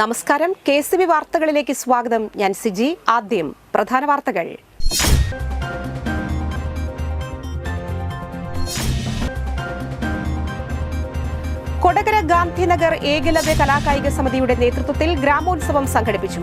നമസ്കാരം. KCB വാർത്തകളിലേക്ക് സ്വാഗതം. ഞാൻ സിജി. ആദ്യം പ്രധാന വാർത്തകൾ. കൊടകര ഗാന്ധിനഗർ ഏകലവ്യ കലാകായിക സമിതിയുടെ നേതൃത്വത്തിൽ ഗ്രാമോത്സവം സംഘടിപ്പിച്ചു.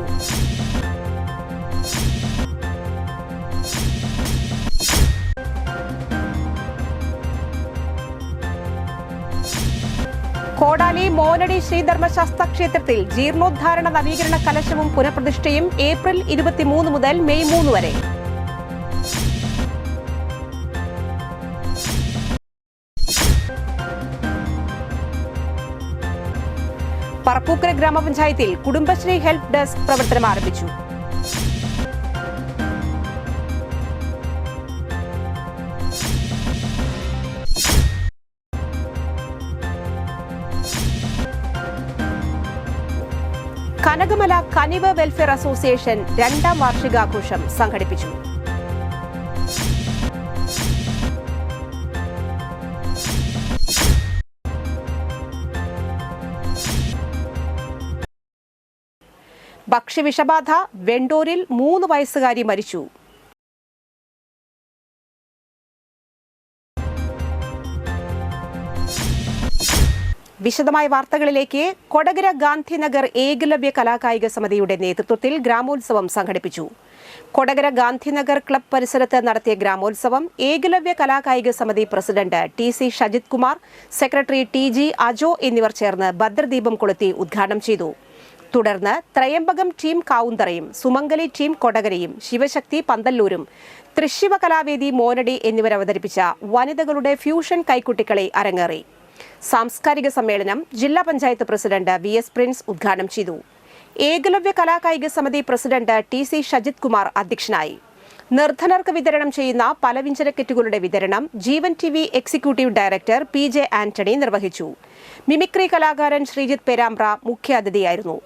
കോടാലി മോനടി ശ്രീധർമ്മശാസ്ത്ര ക്ഷേത്രത്തിൽ ജീർണോദ്ധാരണ നവീകരണ കലശവും പുനഃപ്രതിഷ്ഠയും ഏപ്രിൽ 23 മുതൽ മെയ് 3 വരെ. പറപ്പൂക്കര ഗ്രാമപഞ്ചായത്തിൽ കുടുംബശ്രീ ഹെൽപ്പ് ഡെസ്ക് പ്രവർത്തനം ആരംഭിച്ചു. കനകമല കനിവ് വെൽഫെയർ അസോസിയേഷൻ 2ാം വാർഷികാഘോഷം സംഘടിപ്പിച്ചു. ഭക്ഷ്യവിഷബാധ. വെണ്ടൂരിൽ 3 വയസ്സുകാരി മരിച്ചു. വിശദമായ വാർത്തകളിലേക്ക്. കൊടകര ഗാന്ധിനഗർ ഏകലവ്യ കലാകായിക സമിതിയുടെ നേതൃത്വത്തിൽ ഗ്രാമോത്സവം സംഘടിപ്പിച്ചു. കൊടകര ഗാന്ധിനഗർ ക്ലബ് പരിസരത്ത് നടത്തിയ ഗ്രാമോത്സവം ഏകലവ്യ കലാകായിക സമിതി president TC Shajith Kumar, secretary TG Ajo എന്നിവർ ചേർന്ന് ഭദ്രദീപം കൊളുത്തി ഉദ്ഘാടനം ചെയ്തു. തുടർന്ന് ത്രയംബകം ടീം കാവുന്തറയും സുമംഗലി ടീം കൊടകരയും ശിവശക്തി പന്തല്ലൂരും തൃശ്ശിവ കലാവേദി മോനടി എന്നിവർ അവതരിപ്പിച്ച വനിതകളുടെ ഫ്യൂഷൻ കൈക്കുട്ടികളെ അരങ്ങേറി. സാംസ്കാരിക സമ്മേളനം ജില്ലാ പഞ്ചായത്ത് പ്രസിഡന്റ് VS പ്രിൻസ് ഉദ്ഘാടനം ചെയ്തു. ഏകലവ്യ കലാകായിക സമിതി പ്രസിഡന്റ് TC ഷജിത് കുമാർ അധ്യക്ഷനായി. നിർധനർക്ക് വിതരണം ചെയ്യുന്ന പലവ്യഞ്ജന കിറ്റുകളുടെ വിതരണം ജീവൻ TV executive director PJ Antony നിർവഹിച്ചു. മിമിക്രി കലാകാരൻ ശ്രീജിത്ത് പേരാമ്പ്ര മുഖ്യാതിഥിയായിരുന്നു.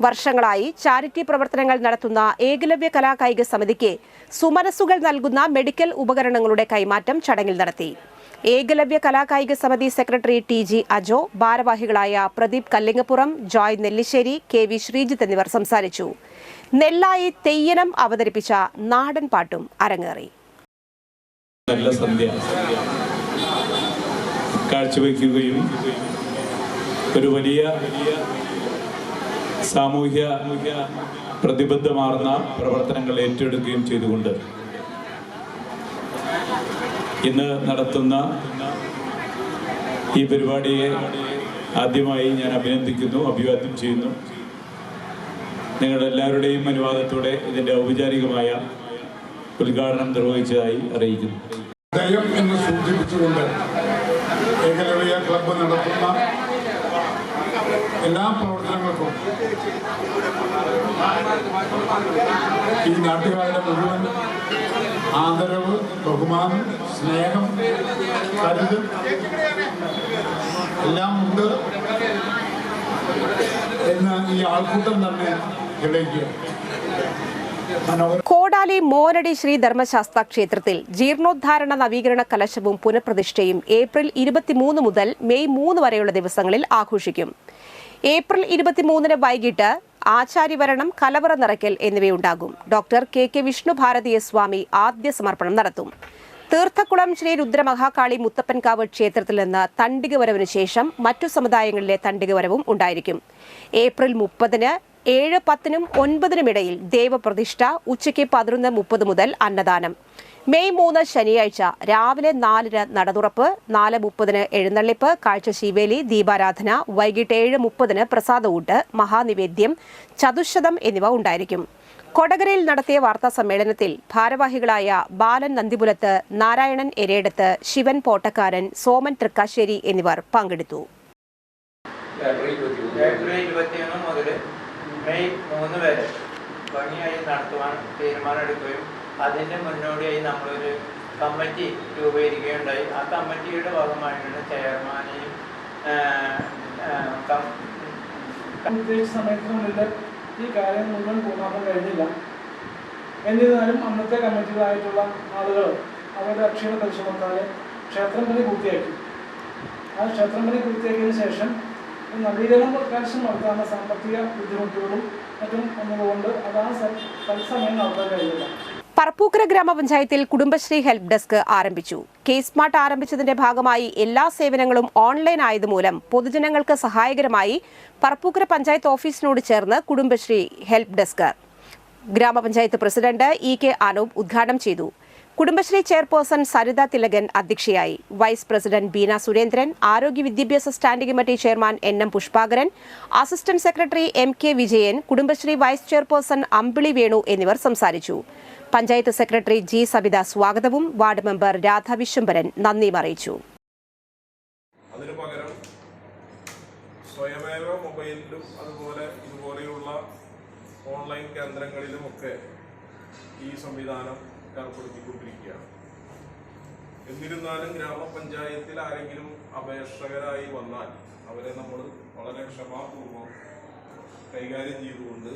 വർഷങ്ങളായി ചാരിറ്റി പ്രവർത്തനങ്ങൾ നടത്തുന്ന ഏകലവ്യ കലാകായിക സമിതിക്ക് സുമനസ്സുകൾ നൽകുന്ന മെഡിക്കൽ ഉപകരണങ്ങളുടെ കൈമാറ്റം ചടങ്ങിൽ നടത്തി. ഏകലവ്യ കലാകായിക സമിതി സെക്രട്ടറി TG അജോ, ഭാരവാഹികളായ പ്രദീപ് കല്ലിങ്ങപ്പുറം, ജോയ് നെല്ലിശ്ശേരി, KV ശ്രീജിത്ത് എന്നിവർ സംസാരിച്ചു. നെല്ലായി തെയ്യനം അവതരിപ്പിച്ച നാടൻ പാട്ടും അരങ്ങേറി. നല്ല സന്ധ്യ കാഴ്ചവെക്കുകയും ഒരു വലിയ സാമൂഹ്യ പ്രതിബദ്ധമാർന്ന പ്രവർത്തനങ്ങൾ ഏറ്റെടുക്കുകയും ചെയ്തുകൊണ്ട് ഇന്ന് നടത്തുന്ന ഈ പരിപാടിയെ ആദ്യമായി ഞാൻ അഭിനന്ദിക്കുന്നു, അഭിവാദ്യം ചെയ്യുന്നു. നിങ്ങളുടെ എല്ലാവരുടെയും അനുവാദത്തോടെ ഇതിൻ്റെ ഔപചാരികമായ ഉദ്ഘാടനം നിർവഹിച്ചതായി അറിയിക്കുന്നു. ദയം എന്ന് സൂചിപ്പിച്ചുകൊണ്ട് ഏകലവ്യ ക്ലബ്ബ് നടത്തുന്ന എല്ലാ പ്രവർത്തനങ്ങൾക്കും ഈ നാട്ടുകാരുടെ മുഴുവൻ ആദരവ്, ബഹുമാനം, സ്നേഹം, കരുതൽ എല്ലാം ഉണ്ട് എന്ന് ഈ ആൾക്കൂട്ടം തന്നെ തെളിയിക്കുക. കോടാലി മോനടി ശ്രീ ധർമ്മശാസ്ത്ര ക്ഷേത്രത്തിൽ ജീർണോദ്ധാരണ നവീകരണ കലശവും പുനഃപ്രതിഷ്ഠയും ഏപ്രിൽ 23 മുതൽ മെയ് 3 വരെയുള്ള ദിവസങ്ങളിൽ ആഘോഷിക്കും. ഏപ്രിൽ 23 വൈകിട്ട് ആചാര്യവരണം, കലവറ നിറയ്ക്കൽ എന്നിവയുണ്ടാകും. ഡോക്ടർ KK വിഷ്ണു ഭാരതീയ സ്വാമി ആദ്യ സമർപ്പണം നടത്തും. തീർത്ഥക്കുളം ശ്രീ രുദ്രമഹാകാളി മുത്തപ്പൻകാവ് ക്ഷേത്രത്തിൽ നിന്ന് തണ്ടിക വരവിനു ശേഷം മറ്റു സമുദായങ്ങളിലെ തണ്ടിക വരവും ഉണ്ടായിരിക്കും. ഏപ്രിൽ 30-ന് 7:10-നും 9-നും ഇടയിൽ ദേവപ്രതിഷ്ഠ, ഉച്ചയ്ക്ക് 11:30 മുതൽ അന്നദാനം. മെയ് 3 ശനിയാഴ്ച രാവിലെ 4-ന് നടതുറപ്പ്, 4:30-ന് എഴുന്നള്ളിപ്പ്, കാഴ്ചശീവേലി, ദീപാരാധന, വൈകിട്ട് 7:30-ന് പ്രസാദഊട്ട്, മഹാനിവേദ്യം, ചതുശതം എന്നിവ ഉണ്ടായിരിക്കും. കൊടകരയിൽ നടത്തിയ വാർത്താ സമ്മേളനത്തിൽ ഭാരവാഹികളായ ബാലൻ നന്ദിപുലത്ത്, നാരായണൻ എരേടത്ത്, ശിവൻ പോട്ടക്കാരൻ, സോമൻ തൃക്കാശ്ശേരി എന്നിവർ പങ്കെടുത്തു. ഏപ്രിൽ 21 മുതൽ മെയ് 3 വരെ ഭംഗിയായി നടത്തുവാൻ തീരുമാനമെടുക്കുകയും അതിൻ്റെ മുന്നോടിയായി നമ്മളൊരു കമ്മിറ്റി രൂപീകരിക്കുകയുണ്ടായി. ആ കമ്മിറ്റിയുടെ ഭാഗമായിട്ടാണ് ചെയർമാനെയും ഉദ്ദേശിച്ച സമയത്തിനുള്ളിൽ ഈ കാര്യം മുഴുവൻ പൂർണ്ണമാക്കാൻ കഴിഞ്ഞില്ല. എന്നിരുന്നാലും അന്നത്തെ കമ്മിറ്റികളായിട്ടുള്ള ആളുകൾ അവരുടെ അക്ഷീണ പരിശ്രമത്താൽ ക്ഷേത്രം പണി പൂർത്തിയാക്കി. ആ ക്ഷേത്രം പണി പൂർത്തിയാക്കിയതിന് ശേഷം നവീകരണം നടത്താനുള്ള സാമ്പത്തിക ബുദ്ധിമുട്ടുകളും മറ്റും വന്നതുകൊണ്ട് അതാണ് തത്സമയം നടത്താൻ കഴിയില്ല. പറപ്പൂക്കര ഗ്രാമപഞ്ചായത്തിൽ കുടുംബശ്രീ ഹെൽപ്പ് ഡെസ്ക് ആരംഭിച്ചു. കേസ് സ്മാർട്ട് ആരംഭിച്ചതിന്റെ ഭാഗമായി എല്ലാ സേവനങ്ങളും ഓൺലൈൻ ആയതുമൂലം പൊതുജനങ്ങൾക്ക് സഹായകരമായി പറപ്പൂക്കര പഞ്ചായത്ത് ഓഫീസിനോട് ചേർന്ന് കുടുംബശ്രീ ഹെൽപ്പ് ഡെസ്ക് ഗ്രാമപഞ്ചായത്ത് പ്രസിഡന്റ് ഇ.കെ. അനൂപ് ഉദ്ഘാടനം ചെയ്തു. കുടുംബശ്രീ ചെയർപേഴ്സൺ സരിത തിലകൻ അധ്യക്ഷയായി. വൈസ് പ്രസിഡന്റ് ബീന സുരേന്ദ്രൻ, ആരോഗ്യ വിദ്യാഭ്യാസ standing committee chairman N M. Pushpakaran, assistant secretary M K. Vijayan, Kudumbashree vice chairperson Ambili Venu എന്നിവർ സംസാരിച്ചു. പഞ്ചായത്ത് സെക്രട്ടറി ജി സബിത സ്വാഗതവും വാർഡ് മെമ്പർ രാധ വിശ്വംഭരൻ നന്ദിയും അറിയിച്ചു. അതിനു പകരം സ്വയമേവ മൊബൈലിലും അതുപോലെ ഇതുപോലെയുള്ള ഓൺലൈൻ കേന്ദ്രങ്ങളിലുമൊക്കെ ഈ സംവിധാനം ഏർപ്പെടുത്തിക്കൊണ്ടിരിക്കുകയാണ്. എന്നിരുന്നാലും ഗ്രാമപഞ്ചായത്തിൽ ആരെങ്കിലും അപേക്ഷകരായി വന്നാൽ അവരെ നമ്മൾ വളരെ ക്ഷമാപൂർവ്വം കൈകാര്യം ചെയ്തുകൊണ്ട്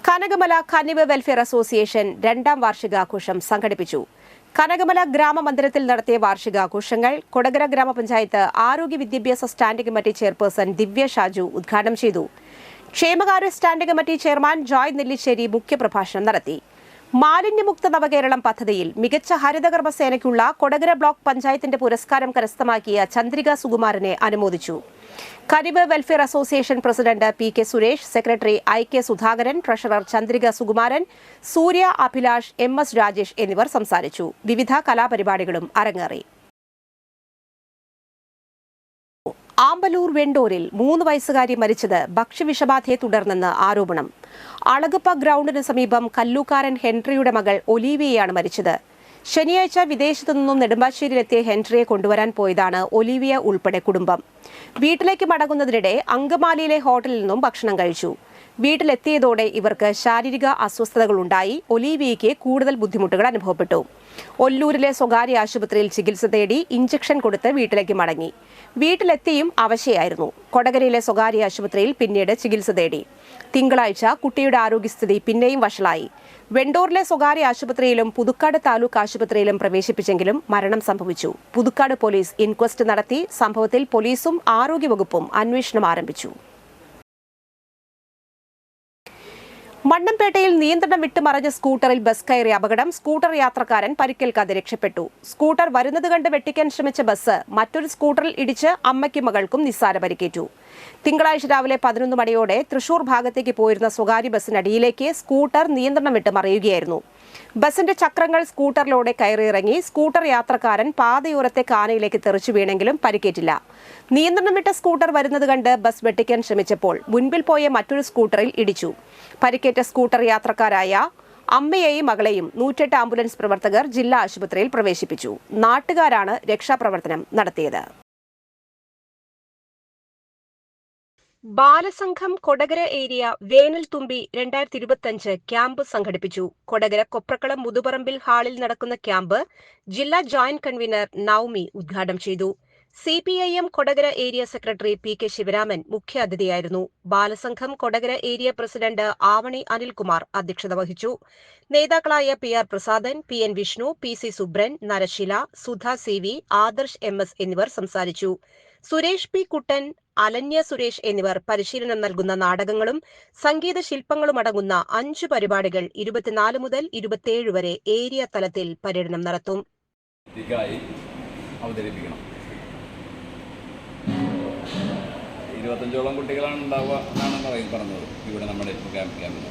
കനകമല കന്നിവ വെൽഫെയർ അസോസിയേഷൻ 2ാം വാർഷികാഘോഷം സംഘടിപ്പിച്ചു. കനകമല ഗ്രാമമന്ദിരത്തിൽ നടത്തിയ വാർഷികാഘോഷങ്ങൾ കൊടകര ഗ്രാമപഞ്ചായത്ത് ആരോഗ്യ വിദ്യാഭ്യാസ സ്റ്റാൻഡിംഗ് കമ്മിറ്റി ചെയർപേഴ്സൺ ദിവ്യ ഷാജു ഉദ്ഘാടനം ചെയ്തു. ക്ഷേമകാര്യ standing committee chairman Joy Nellissery മുഖ്യപ്രഭാഷണം നടത്തി. മാലിന്യമുക്ത നവകേരളം പദ്ധതിയിൽ മികച്ച ഹരിതകർമ്മസേനയ്ക്കുള്ള കൊടകര ബ്ലോക്ക് പഞ്ചായത്തിന്റെ പുരസ്കാരം കരസ്ഥമാക്കിയ ചന്ദ്രിക സുകുമാരനെ അനുമോദിച്ചു. Kanivu welfare association president P K. Suresh, secretary I K. Sudhakaran, treasurer Chandrika Sukumaran, Surya, Abhilash, M S. Rajesh എന്നിവർ സംസാരിച്ചു. വിവിധ കലാപരിപാടികളും അരങ്ങേറി. ആമ്പലൂർ വെണ്ടൂരിൽ 3 വയസ്സുകാരി മരിച്ചത് ഭക്ഷ്യവിഷബാധയെ തുടർന്നെന്ന് ആരോപണം. അളഗപ്പ ഗ്രൗണ്ടിന് സമീപം കല്ലൂക്കാരൻ ഹെൻറിയുടെ മകൾ ഒലീവിയയാണ് മരിച്ചത്. ശനിയാഴ്ച വിദേശത്തു നിന്നും നെടുമ്പാശ്ശേരിയിലെത്തിയ ഹെൻറിയെ കൊണ്ടുവരാൻ പോയതാണ് ഒലീവിയ ഉൾപ്പെടെ കുടുംബം. വീട്ടിലേക്ക് മടങ്ങുന്നതിനിടെ അങ്കമാലിയിലെ ഹോട്ടലിൽ നിന്നും ഭക്ഷണം കഴിച്ചു. വീട്ടിലെത്തിയതോടെ ഇവർക്ക് ശാരീരിക അസ്വസ്ഥതകളുണ്ടായി. ഒലീവിയയ്ക്ക് കൂടുതൽ ബുദ്ധിമുട്ടുകൾ അനുഭവപ്പെട്ടു. ഒല്ലൂരിലെ സ്വകാര്യ ആശുപത്രിയിൽ ചികിത്സ തേടി ഇഞ്ചക്ഷൻ കൊടുത്ത് വീട്ടിലേക്ക് മടങ്ങി. വീട്ടിലെത്തിയും അവശയായിരുന്നു. കൊടകരയിലെ സ്വകാര്യ ആശുപത്രിയിൽ പിന്നീട് ചികിത്സ തേടി. തിങ്കളാഴ്ച കുട്ടിയുടെ ആരോഗ്യസ്ഥിതി പിന്നെയും വഷളായി. വെണ്ടൂരിലെ സ്വകാര്യ ആശുപത്രിയിലും പുതുക്കാട് താലൂക്ക് ആശുപത്രിയിലും പ്രവേശിപ്പിച്ചെങ്കിലും മരണം സംഭവിച്ചു. പുതുക്കാട് പോലീസ് ഇൻക്വസ്റ്റ് നടത്തി. സംഭവത്തിൽ പോലീസും ആരോഗ്യവകുപ്പും അന്വേഷണം ആരംഭിച്ചു. മണ്ണമ്പേട്ടയിൽ നിയന്ത്രണം വിട്ടുമറിഞ്ഞ സ്കൂട്ടറിൽ ബസ് കയറിയ അപകടം. സ്കൂട്ടർ യാത്രക്കാരൻ പരിക്കേൽക്കാതെ രക്ഷപ്പെട്ടു. സ്കൂട്ടർ വരുന്നത് കണ്ട് വെട്ടിക്കാൻ ശ്രമിച്ച ബസ് മറ്റൊരു സ്കൂട്ടറിൽ ഇടിച്ച് അമ്മയ്ക്കും മകൾക്കും നിസ്സാര പരിക്കേറ്റു. തിങ്കളാഴ്ച രാവിലെ 11 മണിയോടെ തൃശൂർ ഭാഗത്തേക്ക് പോയിരുന്ന സ്വകാര്യ ബസ്സിനടിയിലേക്ക് സ്കൂട്ടർ നിയന്ത്രണം വിട്ട് മറിയുകയായിരുന്നു. ബസിന്റെ ചക്രങ്ങൾ സ്കൂട്ടറിലൂടെ കയറിയിറങ്ങി. സ്കൂട്ടർ യാത്രക്കാരൻ പാതയോരത്തെ കാനയിലേക്ക് തെറിച്ചു വീണെങ്കിലും പരിക്കേറ്റില്ല. നിയന്ത്രണം വിട്ട സ്കൂട്ടർ വരുന്നത് കണ്ട് ബസ് വെട്ടിക്കാൻ ശ്രമിച്ചപ്പോൾ മുൻപിൽ പോയ മറ്റൊരു സ്കൂട്ടറിൽ ഇടിച്ചു. പരിക്കേറ്റ സ്കൂട്ടർ യാത്രക്കാരായ അമ്മയെയും മകളെയും 108 ആംബുലൻസ് പ്രവർത്തകർ ജില്ലാ ആശുപത്രിയിൽ പ്രവേശിപ്പിച്ചു. നാട്ടുകാരാണ് രക്ഷാപ്രവർത്തനം നടത്തിയത്. ബാലസംഘം കൊടകര ഏരിയ വേനൽ തുമ്പി 2025 ക്യാമ്പ് സംഘടിപ്പിച്ചു. കൊടകര കൊപ്രക്കളം മുതുപറമ്പിൽ ഹാളിൽ നടക്കുന്ന ക്യാമ്പ് ജില്ലാ ജോയിന്റ് കൺവീനർ നൌമി ഉദ്ഘാടനം ചെയ്തു. CPIM Kodakara area secretary P.K. Sivaraman മുഖ്യാതിഥിയായിരുന്നു. ബാലസംഘം കൊടകര ഏരിയ പ്രസിഡന്റ് ആവണി അനിൽകുമാർ അധ്യക്ഷത വഹിച്ചു. നേതാക്കളായ PR Prasadan, PN Vishnu, PC Subran, നരശില, Sudha CV, Adarsh MS എന്നിവർ സംസാരിച്ചു. സുരേഷ് P. കുട്ടൻ, അലന്യ സുരേഷ് എന്നിവർ പരിശീലനം നൽകുന്ന നാടകങ്ങളും സംഗീത ശില്പങ്ങളും അടങ്ങുന്ന 5 പരിപാടികൾ 24 മുതൽ 27 വരെ ഏരിയ തലത്തിൽ പര്യടനം നടത്തും. അവതരിപ്പിക്കണം. 25ഓളം കുട്ടികളാണ് ഉണ്ടാവുക എന്നാണ് പറഞ്ഞത്. ഇവിടെ നമ്മുടെ ക്യാമ്പിൽ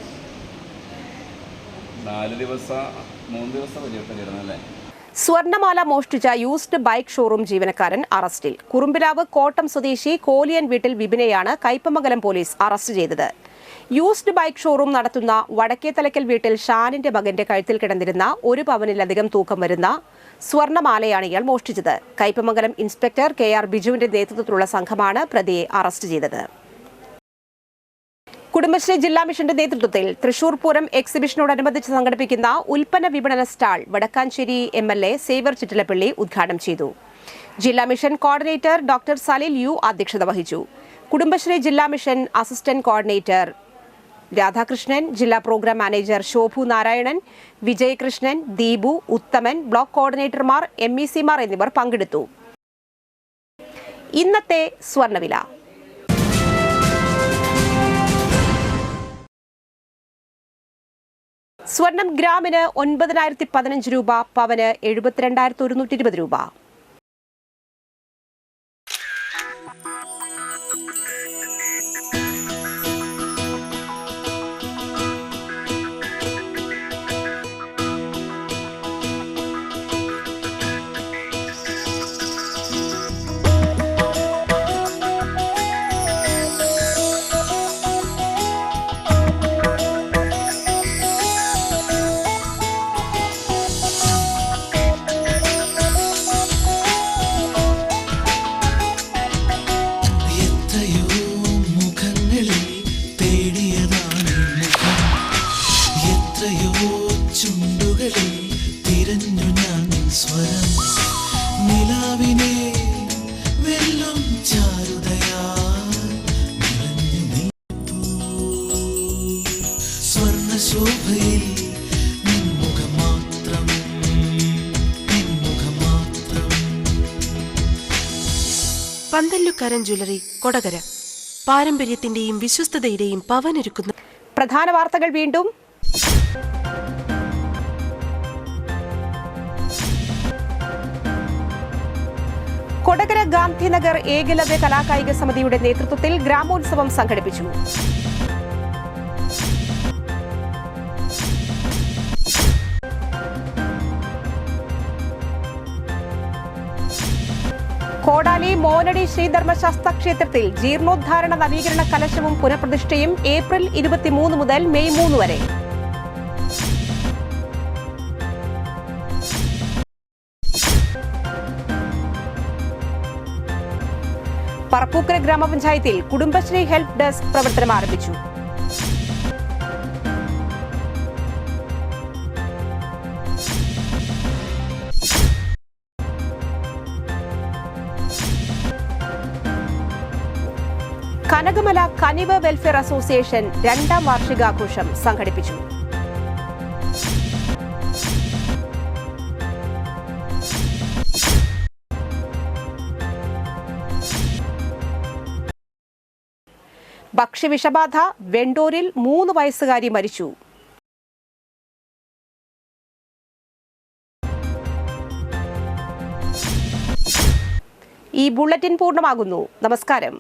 3 ദിവസം വലിയ പര്യടനം അല്ലേ. സ്വർണമാല മോഷ്ടിച്ച യൂസ്ഡ് ബൈക്ക് ഷോറൂം ജീവനക്കാരൻ അറസ്റ്റിൽ. കുറുമ്പിലാവ് കോട്ടം സ്വദേശി കോലിയൻ വീട്ടിൽ വിപിനെയാണ് കയ്പമംഗലം പോലീസ് അറസ്റ്റ് ചെയ്തത്. യൂസ്ഡ് ബൈക്ക് ഷോറൂം നടത്തുന്ന വടക്കേത്തലയ്ക്കൽ വീട്ടിൽ ഷാനിന്റെ മകന്റെ കഴുത്തിൽ കിടന്നിരുന്ന 1 പവനിലധികം തൂക്കം വരുന്ന സ്വർണമാലയാണ് ഇയാൾ മോഷ്ടിച്ചത്. കയ്പമംഗലം ഇൻസ്പെക്ടർ KR ബിജുവിന്റെ നേതൃത്വത്തിലുള്ള സംഘമാണ് പ്രതിയെ അറസ്റ്റ് ചെയ്തത്. കുടുംബശ്രീ ജില്ലാ മിഷന്റെ നേതൃത്വത്തിൽ തൃശൂർ പൂരം എക്സിബിഷനോടനുബന്ധിച്ച് സംഘടിപ്പിക്കുന്ന ഉൽപ്പന്ന വിപണന സ്റ്റാൾ വടക്കാഞ്ചേരി MLA സേവർ ചിറ്റിലപ്പള്ളി ഉദ്ഘാടനം ചെയ്തു. ജില്ലാ mission coordinator doctor Salil U അധ്യക്ഷത വഹിച്ചു. കുടുംബശ്രീ ജില്ലാ മിഷൻ അസിസ്റ്റന്റ് കോർഡിനേറ്റർ രാധാകൃഷ്ണൻ, ജില്ലാ programme manager Shobhu Narayanan, Vijayakrishnan, Deepu, Uthaman, block കോർഡിനേറ്റർമാർ, MEC മാർ എന്നിവർ പങ്കെടുത്തു. ഇന്നത്തെ സ്വർണ്ണവില. സ്വർണം ഗ്രാമിന് 9,015 രൂപ, പവന് 72,120 രൂപ. പന്തല്ലുക്കാരൻ ജ്വല്ലറി, കൊടകര. പാരമ്പര്യത്തിന്റെയും വിശ്വസ്തതയുടെയും പവനൊരുക്കുന്ന പ്രധാന വാർത്തകൾ വീണ്ടും. കൊടകര ഗാന്ധിനഗർ ഏകലവ്യ കലാകായിക സമിതിയുടെ നേതൃത്വത്തിൽ ഗ്രാമോത്സവം സംഘടിപ്പിച്ചു. കോടാലി മോനടി ശ്രീധർമ്മശാസ്ത്ര ക്ഷേത്രത്തിൽ ജീർണോദ്ധാരണ നവീകരണ കലശവും പുനഃപ്രതിഷ്ഠയും ഏപ്രിൽ 23 മുതൽ മെയ് 3 വരെ. പറപ്പൂക്കര ഗ്രാമപഞ്ചായത്തിൽ കുടുംബശ്രീ ഹെൽപ്പ് ഡെസ്ക് പ്രവർത്തനം ആരംഭിച്ചു. കനകമല കനിവ് വെൽഫെയർ അസോസിയേഷൻ 2ാം വാർഷികാഘോഷം സംഘടിപ്പിച്ചു. ഭക്ഷ്യവിഷബാധ, വെണ്ടൂരിൽ 3 വയസ്സുകാരി മരിച്ചു. ഈ ബുള്ളറ്റിൻ പൂർണ്ണമാകുന്നു. നമസ്കാരം.